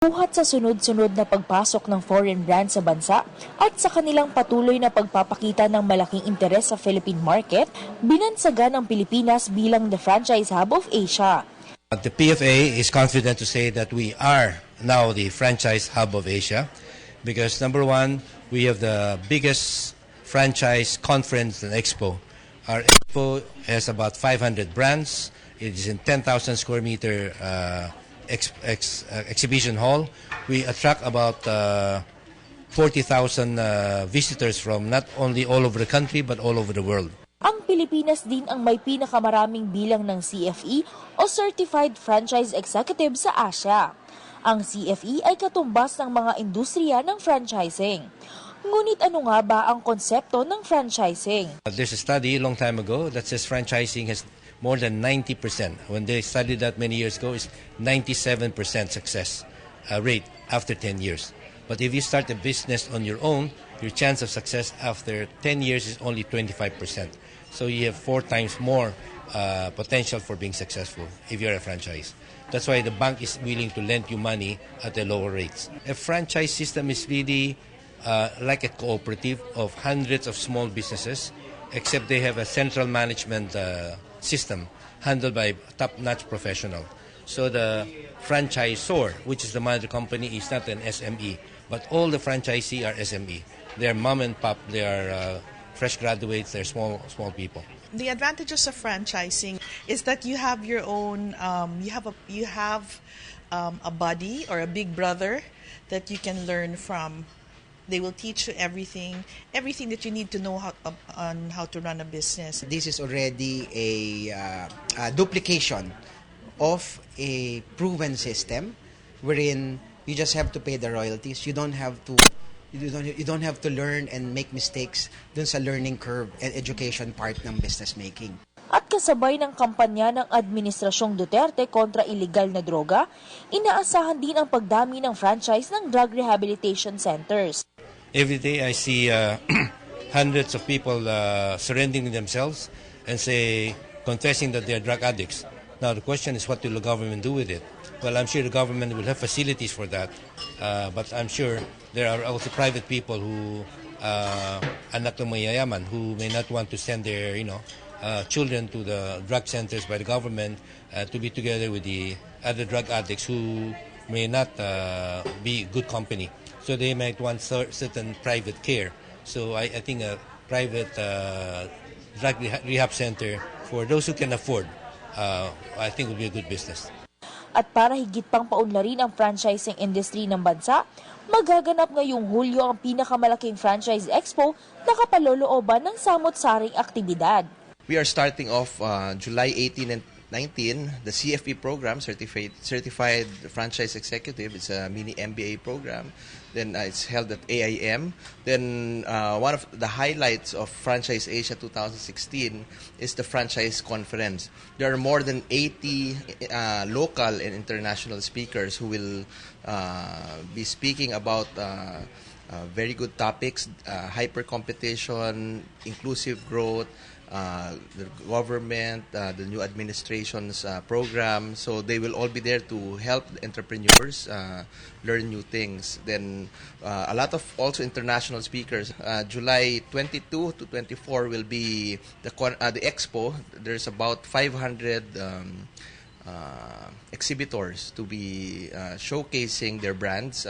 Buhat sa sunod-sunod na pagpasok ng foreign brand sa bansa at sa kanilang patuloy na pagpapakita ng malaking interes sa Philippine market, binansagan ang Pilipinas bilang the franchise hub of Asia. The PFA is confident to say that we are now the franchise hub of Asia because number one, we have the biggest franchise conference and expo. Our expo has about 500 brands. It is in 10,000 square meter exhibition hall. We attract about 40,000 visitors from not only all over the country but all over the world. Ang Pilipinas din ang may pinakamaraming bilang ng CFE o Certified Franchise Executive sa Asia. Ang CFE ay katumbas ng mga industriya ng franchising. Ngunit ano nga ba ang konsepto ng franchising? There's a study a long time ago that says franchising has more than 90%. When they studied that many years ago, it's 97% success rate after 10 years. But if you start a business on your own, your chance of success after 10 years is only 25%. So you have 4 times more potential for being successful if you're a franchise. That's why the bank is willing to lend you money at the lower rates. A franchise system is really like a cooperative of hundreds of small businesses, except they have a central management system handled by a top-notch professional. So the franchisor, which is the mother company, is not an SME, but all the franchisee are SME. They're mom and pop, they are fresh graduates, they're small people. The advantages of franchising is that you have your own, you have a buddy or a big brother that you can learn from. They will teach you everything that you need to know on how to run a business. This is already a duplication of a proven system wherein you just have to pay the royalties. You don't have to learn and make mistakes dun sa learning curve and education part ng business making. At kasabay ng kampanya ng Administrasyong Duterte kontra illegal na droga, inaasahan din ang pagdami ng franchise ng drug rehabilitation centers. Every day I see hundreds of people surrendering themselves and confessing that they are drug addicts. Now the question is, what will the government do with it? Well, I'm sure the government will have facilities for that, but I'm sure there are also private people who anak ng mayayaman who may not want to send their children to the drug centers by the government to be together with the other drug addicts who may not be good company. So they might want certain private care. So I think a private drug rehab center for those who can afford, I think would be a good business. At para higit pang paunlarin ang franchising industry ng bansa, magaganap ngayong Hulyo ang pinakamalaking franchise expo na kapalolooban ng samot-saring aktibidad. We are starting off July 18 and 19, the CFE program, Certified Franchise Executive. It's a mini MBA program. Then it's held at AIM. Then one of the highlights of Franchise Asia 2016 is the Franchise Conference. There are more than 80 local and international speakers who will be speaking about very good topics, hyper competition, inclusive growth, the government, the new administration's program. So they will all be there to help the entrepreneurs learn new things. Then a lot of also international speakers. July 22 to 24 will be the expo. There's about 500 exhibitors to be showcasing their brands.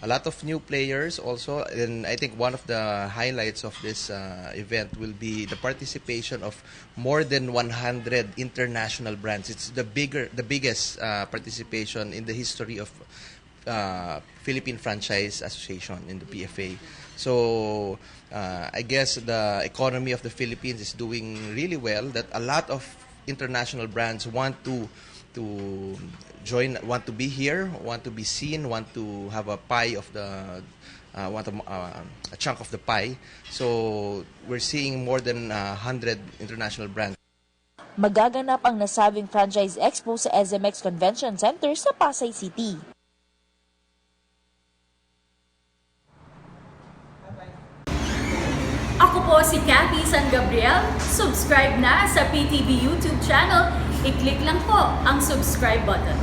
A lot of new players also, and I think one of the highlights of this event will be the participation of more than 100 international brands. It's the biggest participation in the history of Philippine Franchise Association in the PFA. So I guess the economy of the Philippines is doing really well, that a lot of international brands want to join, want to be here, want to be seen, want to have a pie of the want a chunk of the pie. So we're seeing more than 100 international brands. Magaganap ang nasabing Franchise Expo sa SMX Convention Center sa Pasay City. Ako po si Cathy San Gabriel. Subscribe na sa PTV YouTube channel. I-click lang po ang subscribe button.